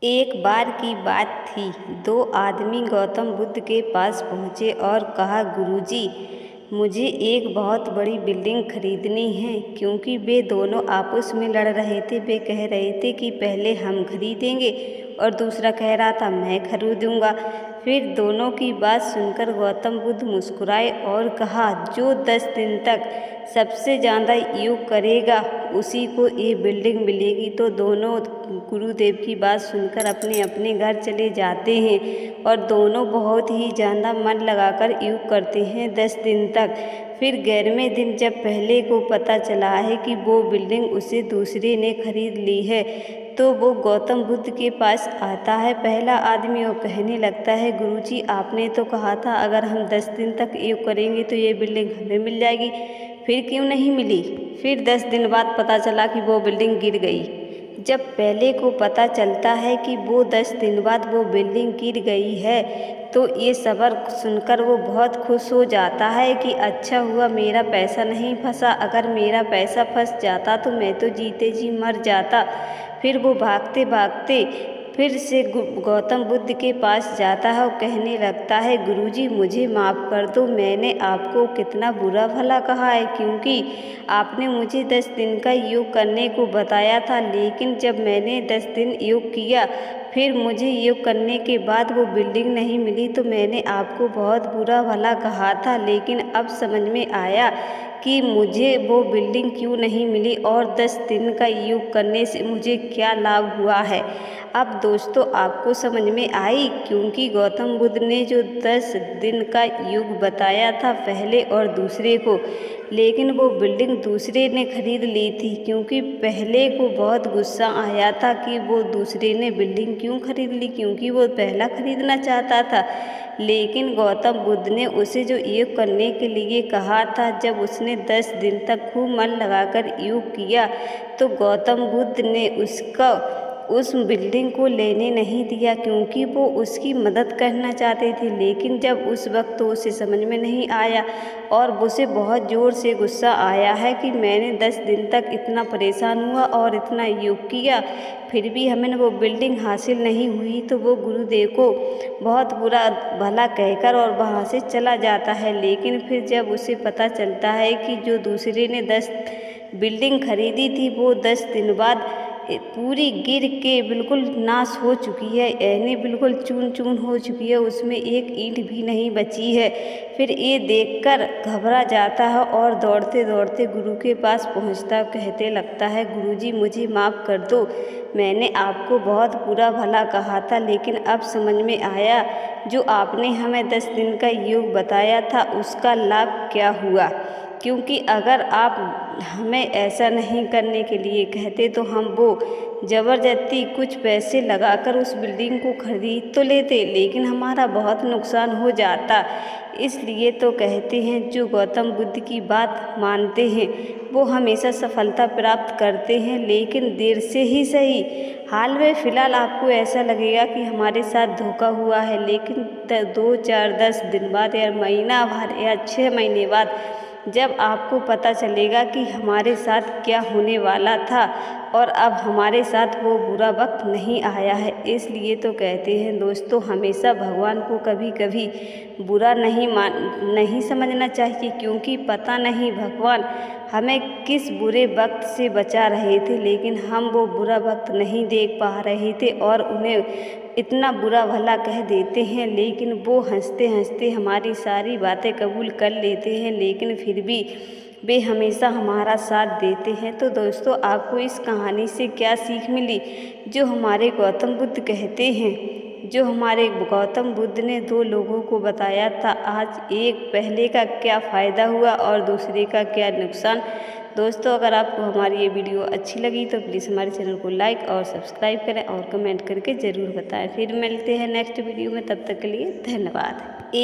एक बार की बात थी। दो आदमी गौतम बुद्ध के पास पहुँचे और कहा, गुरुजी, मुझे एक बहुत बड़ी बिल्डिंग खरीदनी है। क्योंकि वे दोनों आपस में लड़ रहे थे। वे कह रहे थे कि पहले हम खरीदेंगे और दूसरा कह रहा था मैं खरीदूंगा। फिर दोनों की बात सुनकर गौतम बुद्ध मुस्कुराए और कहा, जो 10 दिन तक सबसे ज़्यादा योग करेगा उसी को ये बिल्डिंग मिलेगी। तो दोनों गुरुदेव की बात सुनकर अपने अपने घर चले जाते हैं और दोनों बहुत ही ज़्यादा मन लगाकर योग करते हैं 10 दिन तक। फिर 11वें दिन जब पहले को पता चला है कि वो बिल्डिंग उसे दूसरे ने खरीद ली है, तो वो गौतम बुद्ध के पास आता है पहला आदमी और कहने लगता है, गुरुजी, आपने तो कहा था अगर हम 10 दिन तक योग करेंगे तो ये बिल्डिंग हमें मिल जाएगी, फिर क्यों नहीं मिली? फिर 10 दिन बाद पता चला कि वो बिल्डिंग गिर गई। जब पहले को पता चलता है कि वो 10 दिन बाद वो बिल्डिंग गिर गई है, तो ये खबर सुनकर वो बहुत खुश हो जाता है कि अच्छा हुआ मेरा पैसा नहीं फंसा। अगर मेरा पैसा फंस जाता तो मैं तो जीते जी मर जाता। फिर वो भागते भागते फिर से गौतम बुद्ध के पास जाता है और कहने लगता है, गुरुजी, मुझे माफ़ कर दो। मैंने आपको कितना बुरा भला कहा है, क्योंकि आपने मुझे 10 दिन का योग करने को बताया था। लेकिन जब मैंने 10 दिन योग किया, फिर मुझे योग करने के बाद वो बिल्डिंग नहीं मिली, तो मैंने आपको बहुत बुरा भला कहा था। लेकिन अब समझ में आया कि मुझे वो बिल्डिंग क्यों नहीं मिली और 10 दिन का योग करने से मुझे क्या लाभ हुआ है। अब दोस्तों आपको समझ में आई, क्योंकि गौतम बुद्ध ने जो 10 दिन का योग बताया था पहले और दूसरे को, लेकिन वो बिल्डिंग दूसरे ने खरीद ली थी। क्योंकि पहले को बहुत गुस्सा आया था कि वो दूसरे ने बिल्डिंग क्यों खरीद ली, क्योंकि वो पहला खरीदना चाहता था। लेकिन गौतम बुद्ध ने उसे जो योग करने के लिए कहा था, जब उसने 10 दिन तक खूब मन लगाकर योग किया, तो गौतम बुद्ध ने उस बिल्डिंग को लेने नहीं दिया, क्योंकि वो उसकी मदद करना चाहते थे। लेकिन जब उस वक्त तो उसे समझ में नहीं आया और उसे बहुत ज़ोर से गुस्सा आया है कि मैंने 10 दिन तक इतना परेशान हुआ और इतना योग किया, फिर भी हमें वो बिल्डिंग हासिल नहीं हुई। तो वो गुरुदेव को बहुत बुरा भला कहकर और वहाँ से चला जाता है। लेकिन फिर जब उसे पता चलता है कि जो दूसरे ने 10 बिल्डिंग खरीदी थी, वो 10 दिन बाद पूरी गिर के बिल्कुल नाश हो चुकी है, यानी बिल्कुल चून चून हो चुकी है, उसमें एक ईंट भी नहीं बची है। फिर ये देखकर घबरा जाता है और दौड़ते दौड़ते गुरु के पास पहुंचता, कहते लगता है, गुरुजी, मुझे माफ़ कर दो। मैंने आपको बहुत बुरा भला कहा था, लेकिन अब समझ में आया जो आपने हमें 10 दिन का योग बताया था उसका लाभ क्या हुआ। क्योंकि अगर आप हमें ऐसा नहीं करने के लिए कहते तो हम वो ज़बरदस्ती कुछ पैसे लगाकर उस बिल्डिंग को खरीद तो लेते, लेकिन हमारा बहुत नुकसान हो जाता। इसलिए तो कहते हैं जो गौतम बुद्ध की बात मानते हैं वो हमेशा सफलता प्राप्त करते हैं, लेकिन देर से ही सही। हाल में फ़िलहाल आपको ऐसा लगेगा कि हमारे साथ धोखा हुआ है, लेकिन 2, 4, 10 दिन बाद या महीना भर या 6 महीने बाद जब आपको पता चलेगा कि हमारे साथ क्या होने वाला था और अब हमारे साथ वो बुरा वक्त नहीं आया है। इसलिए तो कहते हैं दोस्तों, हमेशा भगवान को कभी कभी बुरा नहीं समझना चाहिए, क्योंकि पता नहीं भगवान हमें किस बुरे वक्त से बचा रहे थे, लेकिन हम वो बुरा वक्त नहीं देख पा रहे थे और उन्हें इतना बुरा भला कह देते हैं। लेकिन वो हंसते हंसते हमारी सारी बातें कबूल कर लेते हैं, लेकिन फिर भी वे हमेशा हमारा साथ देते हैं। तो दोस्तों आपको इस कहानी से क्या सीख मिली? जो हमारे गौतम बुद्ध कहते हैं, जो हमारे गौतम बुद्ध ने 2 लोगों को बताया था, आज एक पहले का क्या फ़ायदा हुआ और दूसरे का क्या नुकसान। दोस्तों अगर आपको हमारी ये वीडियो अच्छी लगी तो प्लीज़ हमारे चैनल को लाइक और सब्सक्राइब करें और कमेंट करके ज़रूर बताएं। फिर मिलते हैं नेक्स्ट वीडियो में, तब तक के लिए धन्यवाद।